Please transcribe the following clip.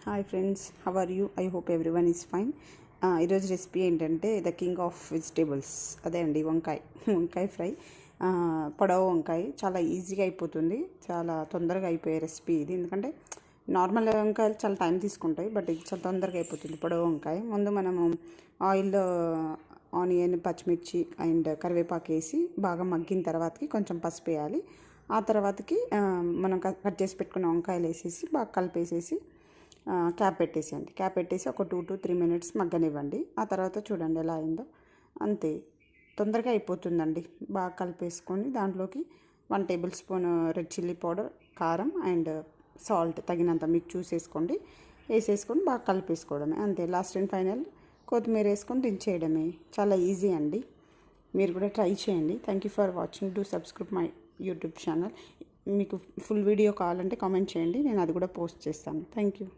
Hi friends, how are you? I hope everyone is fine. ఈరోజు recipe ఏంటంటే the king of vegetables, అదే అండి వంకాయ ఫ్రై. పొడవు వంకాయ చాలా ఈజీగా అయిపోతుంది, చాలా తొందరగా అయిపోయే రెసిపీ ఇది. ఎందుకంటే నార్మల్ వంకాయలు చాలా టైం తీసుకుంటాయి, బట్ ఇది చాలా తొందరగా అయిపోతుంది పొడవు వంకాయ. ముందు మనము ఆయిల్లో ఆనియన్, పచ్చిమిర్చి అండ్ కరివేపాకు వేసి బాగా మగ్గిన తర్వాతకి కొంచెం పసుపు వేయాలి. ఆ తర్వాతకి మనం కట్ చేసి పెట్టుకున్న వంకాయలు వేసేసి బాగా కలిపేసేసి క్యాప్ పెట్టేసేయండి. క్యాప్ పెట్టేసి ఒక 2 to 3 minutes మగ్గనివ్వండి. ఆ తర్వాత చూడండి ఎలా అయిందో. అంతే, తొందరగా అయిపోతుందండి. బాగా కలిపేసుకొని దాంట్లోకి 1 tablespoon రెడ్ చిల్లీ పౌడర్, కారం అండ్ సాల్ట్ తగినంత మీకు చూసేసుకోండి. వేసేసుకొని బాగా కలిపేసుకోవడమే, అంతే. లాస్ట్ అండ్ ఫైనల్ కొత్తిమీర వేసుకొని దించేయడమే. చాలా ఈజీ అండి, మీరు కూడా ట్రై చేయండి. Thank you for watching. Do subscribe my YouTube channel. మీకు ఫుల్ వీడియో కావాలంటే కామెంట్ చేయండి, నేను అది కూడా పోస్ట్ చేస్తాను. Thank you.